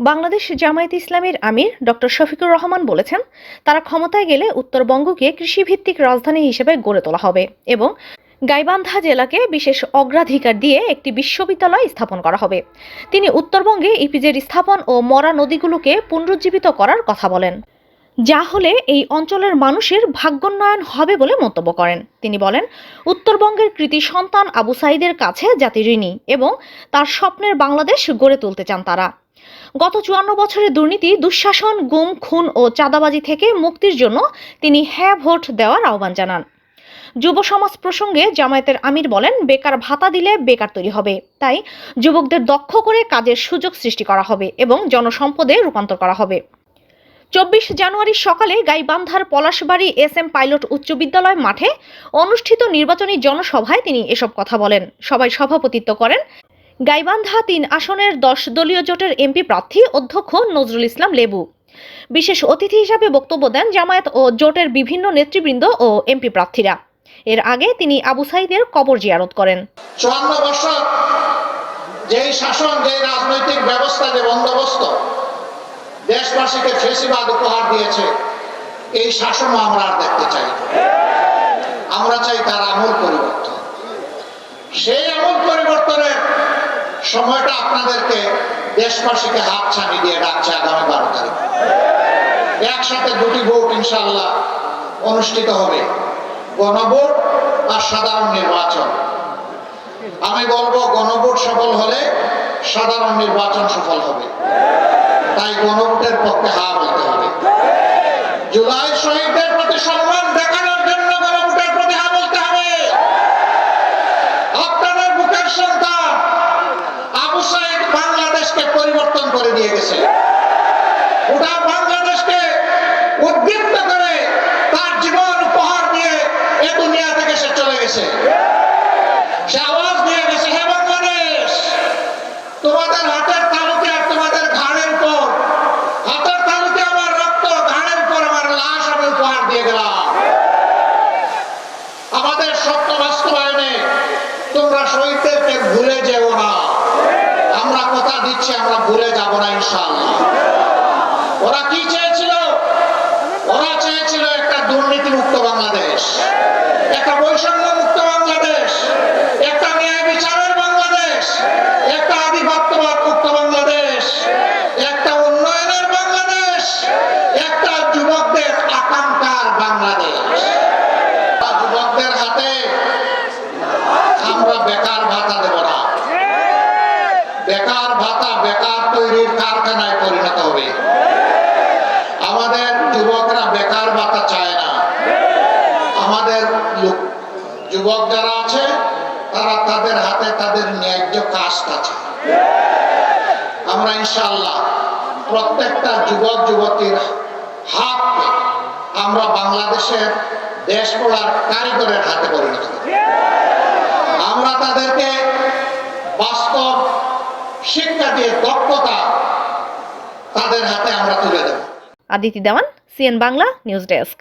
বাংলাদেশ জামায়াতে ইসলামীর আমির ডক্টর শফিকুর রহমান বলেছেন, তারা ক্ষমতায় গেলে উত্তরবঙ্গকে কৃষিভিত্তিক রাজধানী হিসেবে গড়ে তোলা হবে এবং গাইবান্ধা জেলাকে বিশেষ অগ্রাধিকার দিয়ে একটি বিশ্ববিদ্যালয় স্থাপন করা হবে। তিনি উত্তরবঙ্গে ইপিজেড স্থাপন ও মরা নদীগুলোকে পুনরুজ্জীবিত করার কথা বলেন, যা হলে এই অঞ্চলের মানুষের ভাগ্যোন্নয়ন হবে বলে মন্তব্য করেন। তিনি বলেন, উত্তরবঙ্গের কৃতি সন্তান আবু সাঈদের কাছে জাতি ঋণী এবং তার স্বপ্নের বাংলাদেশ গড়ে তুলতে চান তারা। গত ৫৪ বছরের দুর্নীতি, দুঃশাসন, গুম, খুন ও চাঁদাবাজি থেকে মুক্তির জন্য তিনি হ্যাঁ ভোট দেওয়ার আহ্বান জানান। যুব সমাজ প্রসঙ্গে জামায়াতের আমির বলেন, বেকার ভাতা দিলে বেকার তৈরি হবে, তাই যুবকদের দক্ষ করে কাজের সুযোগ সৃষ্টি করা হবে এবং জনসম্পদে রূপান্তর করা হবে। ২৪ জানুয়ারি সকালে গাইবান্ধার পলাশবাড়ি SM পাইলট উচ্চ বিদ্যালয় মাঠে অনুষ্ঠিত নির্বাচনী জনসভায় তিনি এসব কথা বলেন। সভায় সভাপতিত্ব করেন গাইবান্ধা ৩ আসনের ১০ দলীয় জোটের MP প্রার্থী অধ্যক্ষ নজরুল ইসলাম লেবু। বিশেষ অতিথি হিসাবে বক্তব্য দেন জামায়াত ও জোটের বিভিন্ন নেতৃবৃন্দ ও MP প্রার্থীরা। এর আগে তিনি আবু সাঈদের কবর জিয়ারত করেন। ৫৪ বছর যেই শাসন, যেই রাজনৈতিক ব্যবস্থা, যে বন্দোবস্ত দেশবাসীকে ফেসিবাদ উপহার দিয়েছে, এই শাসনও আমরা আর দেখতে চাই না। আমরা চাই তার আমূল পরিবর্তন। সেই আমূল পরিবর্তনের সময়টা আপনাদেরকে দেশবাসীকে হাত ছানি দিয়ে ডাকছে আগামী ১২ তারিখ। একসাথে দুটি ভোট ইনশাআল্লাহ অনুষ্ঠিত হবে, গণভোট আর সাধারণ নির্বাচন। আমি বলবো, গণভোট সফল হলে সাধারণ নির্বাচন সফল হবে, তাই গণভোটের পক্ষে হা বলতে হবে। জুলাই শহীদদের প্রতি সম্মান দেখানোর জন্য গণভোটের প্রতি হা বলতে হবে। আপনাদের বুকের সন্তান আবু সাঈদ বাংলাদেশকে পরিবর্তন করে দিয়ে গেছে। ওটা বাংলাদেশকে উদ্দীপ্ত করে তার জীবন উপহার দিয়ে এ দুনিয়া থেকে সে চলে গেছে। সে আওয়াজ দিয়ে গেছে, হে বাংলাদেশ, তোমাদের হাতের তালুতে আর তোমাদের ঘাড়ের উপর, হাতের তালুতে আমার রক্ত, ঘাড়ের উপর আমার লাশ আমি উপহার দিয়ে গেলাম। আমাদের স্বপ্ন বাস্তবায়নে তোমরা শহীদদেরকে ভুলে যেও না। আমরা কথা দিচ্ছি, আমরা ভুলে যাব না ইনশাআল্লাহ। ওরা কি চেয়েছিল? ওরা চেয়েছিল একটা দুর্নীতি মুক্ত বাংলাদেশ, একটা বৈষম্য মুক্ত বাংলাদেশ, একটা ন্যায় বিচারের বাংলাদেশ, একটা আধিপত্যবাদ মুক্ত বাংলাদেশ, একটা উন্নয়নের বাংলাদেশ, একটা যুবকদের আকাঙ্ক্ষার বাংলাদেশ। যুবকদের হাতে আমরা বেকার ভাতা দেব না। বেকার ভাতা বেকার তৈরির কারখানায় পরিণত হবে। আমাদের যুবকরা বেকার ভাতা চায় না। আমাদের যুবক যারা আছে, তারা তাদের হাতে তাদের ন্যায্য কাজটা চায়। আমরা ইনশাআল্লাহ প্রত্যেকটা যুবক যুবতীর হাতকে আমরা বাংলাদেশের দেশ গড়ার কারিগরের হাতে পরিণত করব। আমরা তাদেরকে বাস্তব শিক্ষা দিয়ে দক্ষতা তাদের হাতে আমরা তুলে দেব। আদিতি দেওয়ান, CN বাংলা নিউজ ডেস্ক।